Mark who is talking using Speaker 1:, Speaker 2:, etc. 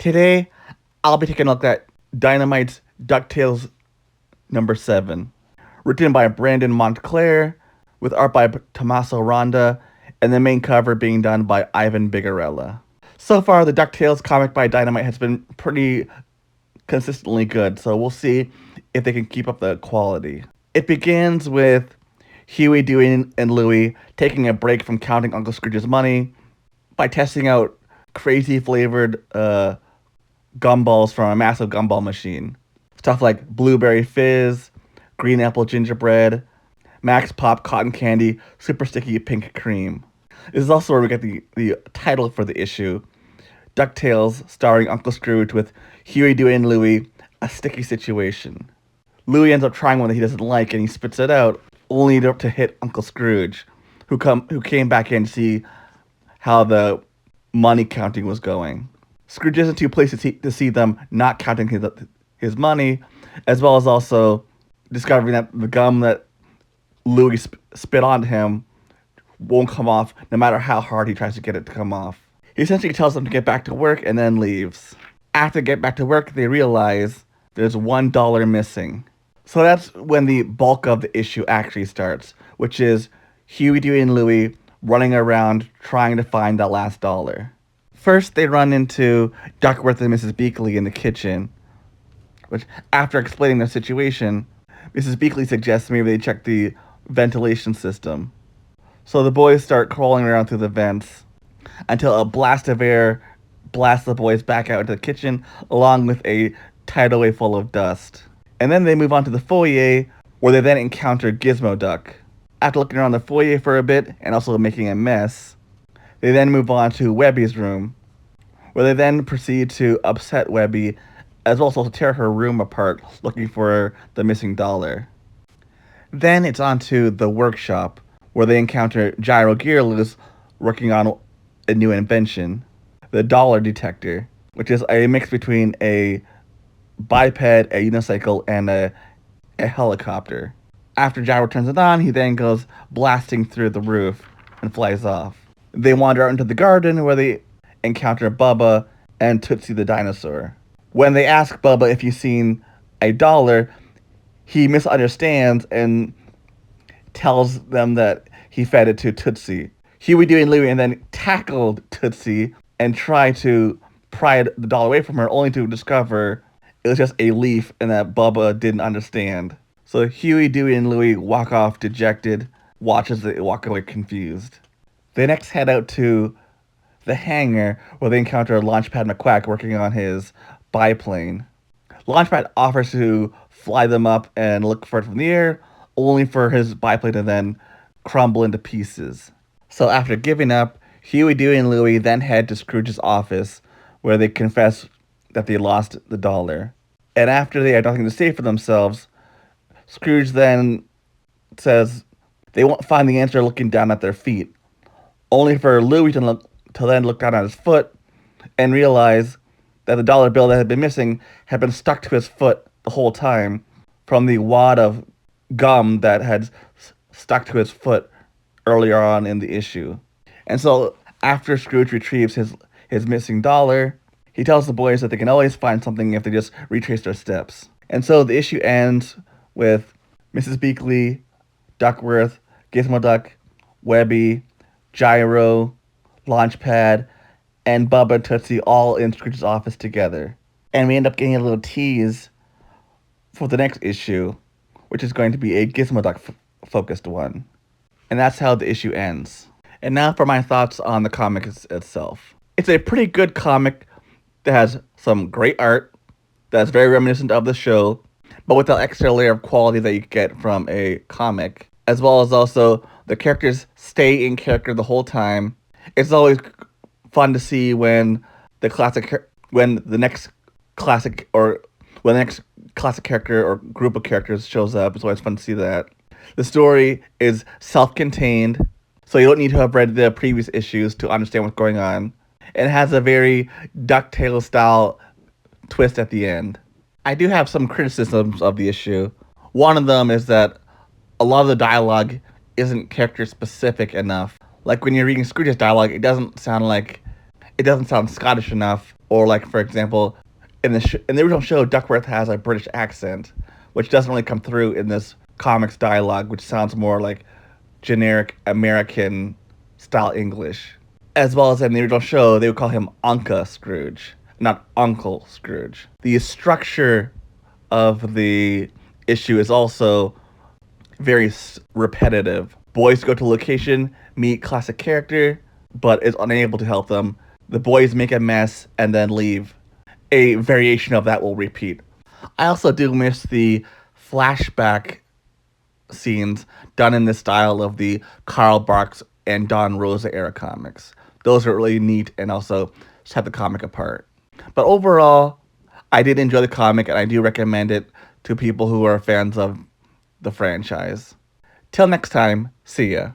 Speaker 1: Today, I'll be taking a look at Dynamite's Ducktales number 7, written by Brandon Montclair, with art by Tommaso Ronda, and the main cover being done by Ivan Bigarella. So far, the Ducktales comic by Dynamite has been pretty consistently good, so we'll see if they can keep up the quality. It begins with Huey, Dewey, and Louie taking a break from counting Uncle Scrooge's money by testing out crazy flavored gumballs from a massive gumball machine. Stuff like blueberry fizz, green apple gingerbread, Max Pop cotton candy, super sticky pink cream. This is also where we get the title for the issue, DuckTales, starring Uncle Scrooge with Huey, Dewey, and Louie, a sticky situation. Louie ends up trying one that he doesn't like and he spits it out, only to hit Uncle Scrooge, who came back in to see how the money counting was going. Scrooge isn't too pleased to see them not counting his money, as well as also discovering that the gum that Louie spit onto him won't come off no matter how hard he tries to get it to come off. He essentially tells them to get back to work and then leaves. After they get back to work, they realize there's $1 missing. So that's when the bulk of the issue actually starts, which is Huey, Dewey, and Louie running around trying to find that last dollar. First, they run into Duckworth and Mrs. Beakley in the kitchen, which, after explaining their situation, Mrs. Beakley suggests maybe they check the ventilation system. So the boys start crawling around through the vents until a blast of air blasts the boys back out into the kitchen, along with a tidal wave full of dust. And then they move on to the foyer, where they then encounter Gizmo Duck. After looking around the foyer for a bit, and also making a mess, they then move on to Webby's room, where they then proceed to upset Webby, as well as also tear her room apart, looking for the missing dollar. Then it's on to the workshop, where they encounter Gyro Gearloose working on a new invention, the dollar detector, which is a mix between a biped, a unicycle, and a helicopter. After Gyro turns it on, he then goes blasting through the roof and flies off. They wander out into the garden where they encounter Bubba and Tootsie the dinosaur. When they ask Bubba if he's seen a dollar, he misunderstands and tells them that he fed it to Tootsie. Huey, Dewey, and Louie and then tackled Tootsie and tried to pry the dollar away from her, only to discover it was just a leaf and that Bubba didn't understand. So Huey, Dewey, and Louie walk off dejected, watch as they walk away confused. They next head out to the hangar where they encounter Launchpad McQuack working on his biplane. Launchpad offers to fly them up and look for it from the air, only for his biplane to then crumble into pieces. So after giving up, Huey, Dewey, and Louie then head to Scrooge's office, where they confess that they lost the dollar. And after they have nothing to say for themselves, Scrooge then says they won't find the answer looking down at their feet, only for Louie to then look down at his foot and realize that the dollar bill that had been missing had been stuck to his foot the whole time from the wad of gum that had stuck to his foot earlier on in the issue. And so after Scrooge retrieves his missing dollar, he tells the boys that they can always find something if they just retrace their steps. And so the issue ends with Mrs. Beakley, Duckworth, Gizmo Duck, Webby, Gyro, Launchpad, and Bubba and Tootsie all in Scrooge's office together. And we end up getting a little tease for the next issue, which is going to be a Gizmo Duck focused one. And that's how the issue ends. And now for my thoughts on the comic itself. It's a pretty good comic that has some great art that's very reminiscent of the show, but with that extra layer of quality that you get from a comic, as well as also the characters stay in character the whole time. It's always fun to see when the next classic character or group of characters shows up. It's always fun to see that. The story is self-contained, so you don't need to have read the previous issues to understand what's going on. It has a very DuckTales style twist at the end. I do have some criticisms of the issue. One of them is that a lot of the dialogue isn't character specific enough. Like when you're reading Scrooge's dialogue, it doesn't sound Scottish enough Or like, for example, in the original show, Duckworth has a British accent, which doesn't really come through in this comics dialogue, which sounds more like generic American style English. As well as in the original show, they would call him Unca Scrooge, not Uncle Scrooge. The structure of the issue is also very repetitive. Boys go to location, meet classic character, but is unable to help them. The boys make a mess and then leave. A variation of that will repeat. I also do miss the flashback scenes done in the style of the Karl Barks and Don Rosa era comics. Those are really neat and also set the comic apart. But overall, I did enjoy the comic and I do recommend it to people who are fans of the franchise. Till next time, see ya.